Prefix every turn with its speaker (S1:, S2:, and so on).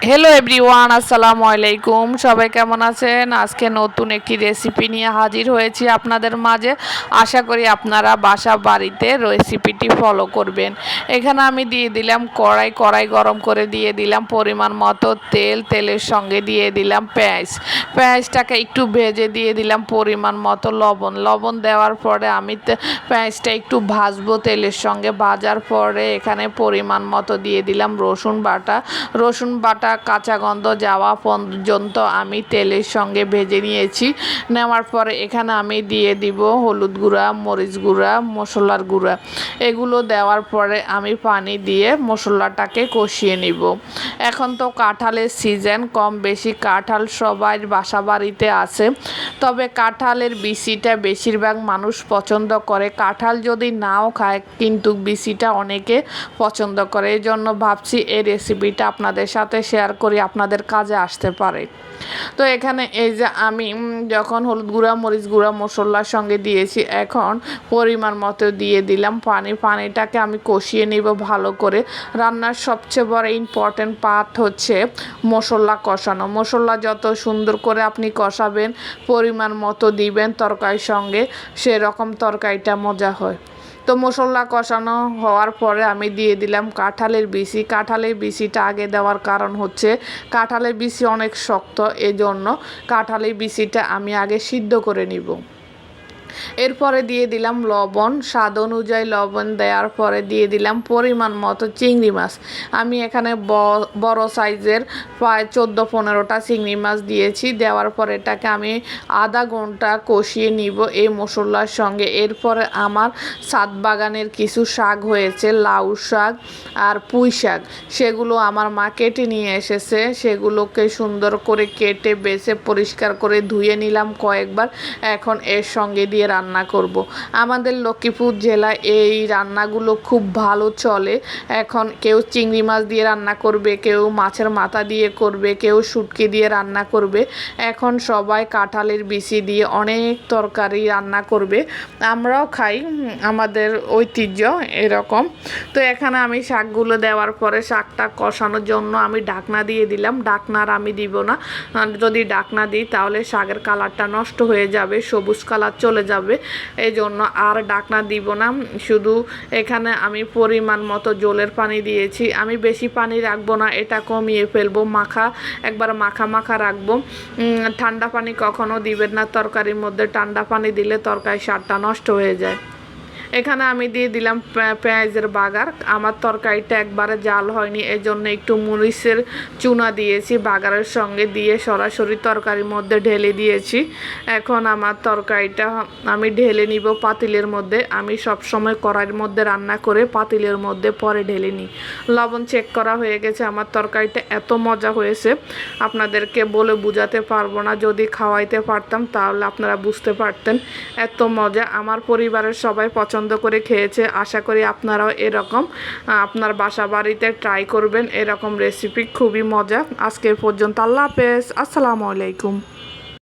S1: Hello everyone, আসসালামু আলাইকুম। সবাই কেমন আছেন? আজকে নতুন একটি রেসিপি নিয়ে হাজির হয়েছি আপনাদের মাঝে। আশা করি আপনারা বাসা বাড়িতে রেসিপিটি ফলো করবেন। এখানে আমি দিয়ে দিলাম কড়াই গরম করে দিয়ে দিলাম পরিমাণ মতো তেল। তেলের সঙ্গে দিয়ে দিলাম পেঁয়াজটাকে একটু ভেজে দিয়ে দিলাম পরিমাণ মতো লবণ দেওয়ার পরে আমি পেঁয়াজটা একটু ভাজবো তেলের সঙ্গে। ভাজার পরে এখানে পরিমাণ মতো দিয়ে দিলাম রসুন বাটা কাঁচা গন্ধ যাওয়া পর্যন্ত আমি তেলের সঙ্গে ভেজে নিয়েছি। নেওয়ার পরে এখানে আমি দিয়ে দিব হলুদ গুঁড়া, মরিচ গুঁড়া, মশলার গুঁড়া। এগুলো দেওয়ার পরে আমি পানি দিয়ে মশলাটাকে কষিয়ে নিব। এখন তো কাঁঠালের সিজন, কম বেশি কাঁঠাল সবাই বাসা বাড়িতে আছে। তবে কাঁঠালের বিচিটা বেশিরভাগ মানুষ পছন্দ করে। কাঁঠাল যদি নাও খায় কিন্তু বিচিটা অনেকে পছন্দ করে। এই জন্য ভাবছি এই রেসিপিটা আপনাদের সাথে শেয়ার করি, আপনাদের কাজে আসতে পারে। তো এখানে এই যে আমি যখন হলুদ গুঁড়া, মরিচ গুঁড়া মশলার সঙ্গে দিয়েছি, এখন পরিমাণ মতো দিয়ে দিলাম পানিটাকে আমি কষিয়ে নিব ভালো করে। রান্নার সবচেয়ে বড় ইম্পর্টেন্ট পার্ট হচ্ছে মশলা কষানো। মশলা যত সুন্দর করে আপনি কষাবেন, পরিমাণ মতো দিবেন তরকারির সঙ্গে, সেরকম তরকারিটা মজা হয়। তো মশলা কষানো হওয়ার পরে আমি দিয়ে দিলাম কাঁঠালের বিচিটা আগে দেওয়ার কারণ হচ্ছে কাঁঠালের বিচি অনেক শক্ত, এজন্য কাঁঠালের বিচিটা আমি আগে সিদ্ধ করে নিব। এরপরে দিয়ে দিলাম লবণ, স্বাদ অনুযায়ী লবণ দেওয়ার পরে দিয়ে দিলাম পরিমাণ মতো চিংড়ি মাছ। আমি এখানে বড় সাইজের প্রায় 14-15টা চিংড়ি মাছ দিয়েছি। দেওয়ার পরে এটাকে আমি আধা ঘন্টা কষিয়ে নিব এই মশলার সঙ্গে। এরপরে আমার ছাদ বাগানের কিছু শাক হয়েছে, লাউ শাক আর পুঁই শাক, সেগুলো আমার মা কেটে নিয়ে এসেছে। সেগুলোকে সুন্দর করে কেটে বেছে পরিষ্কার করে ধুয়ে নিলাম কয়েকবার। এখন এর সঙ্গে দিয়ে রান্না করব। আমাদের লক্ষ্মীপুর জেলায় এই রান্নাগুলো খুব ভালো চলে। এখন কেউ চিংড়ি মাছ দিয়ে রান্না করবে, কেউ মাছের মাথা দিয়ে করবে, কেউ শুটকি দিয়ে রান্না করবে। এখন সবাই কাঁঠালের বিচি দিয়ে অনেক তরকারি রান্না করবে। আমরাও খাই, আমাদের ঐতিহ্য এরকম। তো এখানে আমি শাকগুলো দেওয়ার পরে শাকটা কষানোর জন্য আমি ঢাকনা দিয়ে দিলাম। ঢাকনার আমি দিব না, যদি ঢাকনা দিই তাহলে শাকের কালারটা নষ্ট হয়ে যাবে, সবুজ কালার চলে যাবে। এই জন্য আর ঢাকনা দিব না। শুধু এখানে আমি পরিমাণ মতো জলের পানি দিয়েছি। আমি বেশি পানি রাখবো না, এটা কমিয়ে ফেলবো। একবার মাখা রাখবো। ঠান্ডা পানি কখনো দিবেন না তরকারির মধ্যে। ঠান্ডা পানি দিলে তরকারির স্বাদটা নষ্ট হয়ে যায়। এখানে আমি দিয়ে দিলাম পেঁয়াজের বাগার। আমার তরকারিটা একবারে জাল হয়নি, এজন্য একটু মরিচের চুনা দিয়েছি বাগারের সঙ্গে, দিয়ে সরাসরি তরকারির মধ্যে ঢেলে দিয়েছি। এখন আমার তরকারিটা আমি ঢেলে নিব পাতিলের মধ্যে। আমি সবসময় কড়াইয়ের মধ্যে রান্না করে পাতিলের মধ্যে পরে ঢেলে নিই। লবণ চেক করা হয়ে গেছে। আমার তরকারিটা এত মজা হয়েছে আপনাদেরকে বলে বোঝাতে পারবো না। যদি খাওয়াইতে পারতাম তাহলে আপনারা বুঝতে পারতেন এত মজা। আমার পরিবারের সবাই পছন্দ করে খেয়েছে। আশা করি আপনারাও এরকম আপনার বাসা বাড়িতে ট্রাই করবেন। এরকম রেসিপি খুবই মজা। আজকে পর্যন্ত, আল্লাহ হাফেজ, আসসালামু আলাইকুম।